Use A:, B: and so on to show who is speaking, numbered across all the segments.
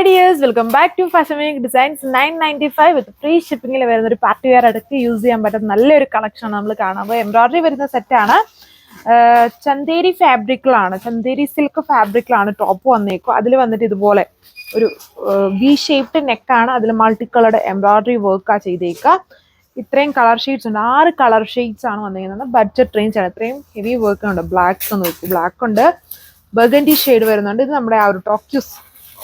A: Dears, welcome back to Fashion Week Designs 995 with free shipping. ഒരു party wear അടുത്ത് use ചെയ്യാൻ പറ്റുന്ന നല്ലൊരു കളക്ഷൻ നമ്മൾ കാണാം. അപ്പോൾ എംബ്രോയിഡറി വരുന്ന സെറ്റാണ്. ചന്തേരി ഫാബ്രിക്കിലാണ്, ചന്തേരി സിൽക്ക് ഫാബ്രിക്കിലാണ് ടോപ്പ് വന്നേക്കും. അതിൽ വന്നിട്ട് ഇതുപോലെ ഒരു വി ഷേപ്ഡ് നെക്കാണ്. അതിൽ മൾട്ടി കളർഡ് എംബ്രോയിഡറി വർക്കാണ് ചെയ്തേക്കുക. ഇത്രയും കളർ ഷെയ്ഡ്സ് ഉണ്ട്, 6 കളർ ഷെയ്ഡ്സ് ആണ് വന്നിരിക്കുന്നത്. ബഡ്ജറ്റ് റേഞ്ച് ആണ്. ഇത്രയും ഹെവി വർക്ക് ഉണ്ട്. ബ്ലാക്ക് ഒന്ന് നോക്കും, ബ്ലാക്ക് ഉണ്ട്, ബർഗൻഡി ഷെയ്ഡ് വരുന്നുണ്ട്. ഇത് നമ്മുടെ ആ ഒരു ടോക്യൂസ്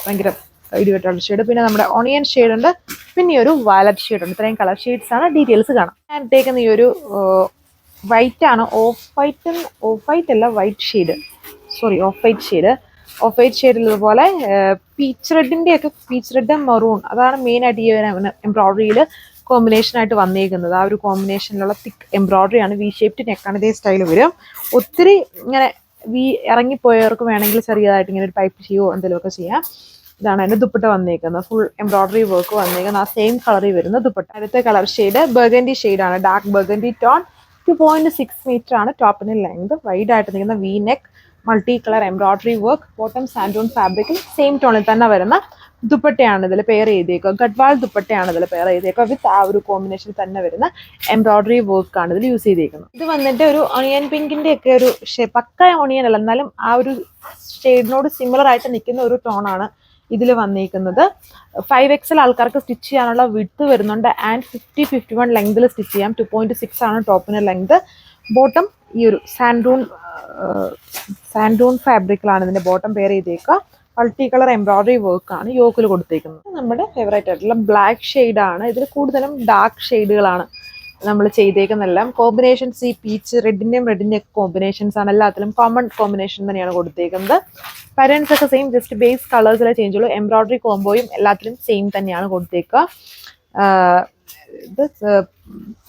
A: ഭയങ്കര ഇടിവെട്ടുള്ള ഷെയ്ഡ്, പിന്നെ നമ്മുടെ ഓണിയൻ ഷെയ്ഡ് ഉണ്ട്, പിന്നെ ഈ ഒരു വയലറ്റ് ഷെയ്ഡ് ഉണ്ട്. ഇത്രയും കളർ ഷെയ്ഡ്സ് ആണ്. ഡീറ്റെയിൽസ് കാണാം. ഞാൻ ഇട്ടേക്കുന്ന ഈ ഒരു വൈറ്റ് ആണ്, ഓഫ് വൈറ്റ് അല്ല, white shade, sorry of white shade. Of white ഷെയ്ഡിൽ ഇതുപോലെ പീച്ച് റെഡിൻ്റെ പീച്ച് റെഡ് മെറൂൺ, അതാണ് മെയിൻ ആയിട്ട് ഈ എംബ്രോയിഡറിയിൽ കോമ്പിനേഷൻ ആയിട്ട് വന്നേക്കുന്നത്. ആ ഒരു കോമ്പിനേഷനിലുള്ള തിക്ക് എംബ്രോയിഡറി ആണ്. വി ഷേപ്ഡ് നെക്കാണ്. ഇതേ സ്റ്റൈൽ വരും. ഒത്തിരി ഇങ്ങനെ ഇറങ്ങിപ്പോയവർക്ക് വേണമെങ്കിൽ ചെറിയതായിട്ട് ഇങ്ങനെ ഒരു പൈപ്പ് ചെയ്യുമോ എന്തെങ്കിലുമൊക്കെ ചെയ്യാം. ഇതാണ് അതിന്റെ ദുപ്പട്ട വന്നേക്കുന്നത്. ഫുൾ എംബ്രോയിഡറി വർക്ക് വന്നേക്കുന്നത്. ആ സെയിം കളറിൽ വരുന്ന ദുപ്പട്ട. അടുത്ത കളർ ഷെയ്ഡ് ബർഗൻഡി ഷെയ്ഡാണ്. Dark burgundy tone. 2.6 മീറ്റർ ആണ് ടോപ്പിന് ലെങ്ത്. വൈഡ് ആയിട്ട് നിൽക്കുന്ന V neck, multi colour embroidery work, bottom സാൻഡൂൺ ഫാബ്രിക്കിൽ സെയിം ടോണിൽ തന്നെ വരുന്ന ദുപ്പട്ടയാണ് ഇതിൽ പെയർ ചെയ്തേക്കുക. ഗഡ്വാൾ ദുപ്പട്ടയാണ് ഇതിൽ പെയർ ചെയ്തേക്കുക. വിത്ത് ആ ഒരു കോമ്പിനേഷനിൽ തന്നെ വരുന്ന എംബ്രോയിഡറി വർക്കാണ് ഇതിൽ യൂസ് ചെയ്തേക്കുന്നത്. ഇത് വന്നിട്ട് ഒരു ഓണിയൻ പിങ്കിന്റെ ഒക്കെ ഒരു പക്ക ഓണിയൻ അല്ല, എന്നാലും ആ ഒരു ഷെയ്ഡിനോട് സിമിലർ ആയിട്ട് നിൽക്കുന്ന ഒരു ടോണാണ് ഇതിൽ വന്നിരിക്കുന്നത്. 5XL ആൾക്കാർക്ക് സ്റ്റിച്ച് ചെയ്യാനുള്ള വിഡ്ത്ത് വരുന്നുണ്ട്. ആൻഡ് 50-51 ലെങ്തിൽ സ്റ്റിച്ച് ചെയ്യാം. 2.6 ആണ് ടോപ്പിന് ലെങ്ത്. ബോട്ടം ഈ ഒരു സാൻഡൂൺ ഫാബ്രിക്കിലാണ് ഇതിന്റെ ബോട്ടം പെയർ ചെയ്തേക്കുക. മൾട്ടി കളർ എംബ്രോയിഡറി വർക്കാണ് യോക്കിൽ കൊടുത്തേക്കുന്നത്. നമ്മുടെ ഫേവറേറ്റ് ആയിട്ടുള്ള ബ്ലാക്ക് ഷെയ്ഡാണ്. ഇതിൽ കൂടുതലും ഡാർക്ക് ഷെയ്ഡുകളാണ് നമ്മൾ ചെയ്തേക്കുന്നതെല്ലാം. കോമ്പിനേഷൻസ് ഈ പീച്ച് റെഡിന്റെയും ഒക്കെ കോമ്പിനേഷൻസ് ആണ്. എല്ലാത്തിലും കോമൺ കോമ്പിനേഷൻ തന്നെയാണ് കൊടുത്തേക്കുന്നത്. പാറ്റേൺസ് ഒക്കെ സെയിം, ജസ്റ്റ് ബേസ് കളേഴ്സിലെ ചേഞ്ച് ഉള്ളൂ. എംബ്രോയിഡറി കോംബോയും എല്ലാത്തിലും സെയിം തന്നെയാണ് കൊടുത്തേക്കുക. ഇത്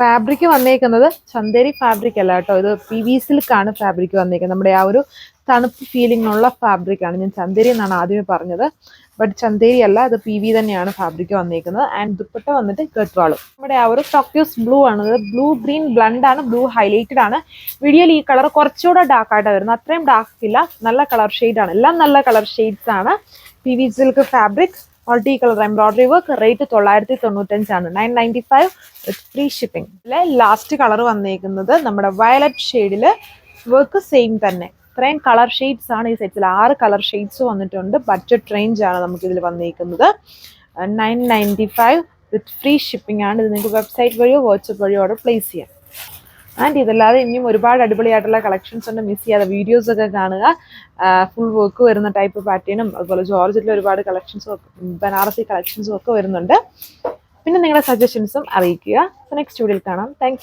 A: ഫാബ്രിക് വന്നേക്കുന്നത് ചന്തേരി ഫാബ്രിക് അല്ല കേട്ടോ, ഇത് PV സിൽക്കാണ് ഫാബ്രിക് വന്നേക്കുന്നത്. നമ്മുടെ ആ ഒരു തണുപ്പ് ഫീലിംഗ് ഉള്ള ഫാബ്രിക്കാണ്. ഞാൻ ചന്തേരി എന്നാണ് ആദ്യമേ പറഞ്ഞത്, ബട്ട് ചന്തേരി അല്ല, ഇത് PV തന്നെയാണ് ഫാബ്രിക് വന്നേക്കുന്നത്. ആൻഡ് ദുപ്പട്ട വന്നിട്ട് ഗഡ്വാളും. നമ്മുടെ ആ ഒരു ടോക്യൂസ് ബ്ലൂ ആണ്. ബ്ലൂ ഗ്രീൻ ബ്ലണ്ട് ആണ്, ബ്ലൂ ഹൈലൈറ്റഡ് ആണ്. വീഡിയോയിൽ ഈ കളർ കുറച്ചുകൂടെ ഡാർക്ക് ആയിട്ടാണ് വരുന്നത്. അത്രയും ഡാർക്ക് ഇല്ല, നല്ല കളർ ഷെയ്ഡ് ആണ്. എല്ലാം നല്ല കളർ ഷെയ്ഡ്സ് ആണ്. PV silk fabric, multi colour embroidery work. Rate 995 ആണ്. 995 വിത്ത് ഫ്രീ ഷിപ്പിംഗ്. ഇതിലെ ലാസ്റ്റ് കളർ വന്നേക്കുന്നത് നമ്മുടെ വയലറ്റ് ഷെയ്ഡില് വർക്ക് സെയിം തന്നെ. ഇത്രയും കളർ ഷെയ്ഡ്സ് ആണ് ഈ സെറ്റിൽ. 6 കളർ ഷെയ്ഡ്സ് വന്നിട്ടുണ്ട്. ബഡ്ജറ്റ് റേഞ്ച് ആണ് നമുക്ക് ഇതിൽ വന്നിരിക്കുന്നത്. 995 വിത്ത് ഫ്രീ ഷിപ്പിംഗ് ആണ്. ഇത് നിങ്ങൾക്ക് വെബ്സൈറ്റ് വഴിയോ വാട്സപ്പ് വഴിയോ ഓർഡർ പ്ലേസ് ചെയ്യാം. ആൻഡ് ഇതല്ലാതെ ഇനിയും ഒരുപാട് അടിപൊളിയായിട്ടുള്ള കളക്ഷൻസ് ഉണ്ട്. മിസ് ചെയ്യാതെ വീഡിയോസ് ഒക്കെ കാണുക. ഫുൾ വർക്ക് വരുന്ന ടൈപ്പ് പാറ്റേണും അതുപോലെ ജോർജറ്റിലെ ഒരുപാട് കളക്ഷൻസും ഒക്കെ, ബനാറസി കളക്ഷൻസും ഒക്കെ വരുന്നുണ്ട്. പിന്നെ നിങ്ങളുടെ സജഷൻസും അറിയിക്കുക. നെക്സ്റ്റ് വീഡിയോയിൽ കാണാം. താങ്ക്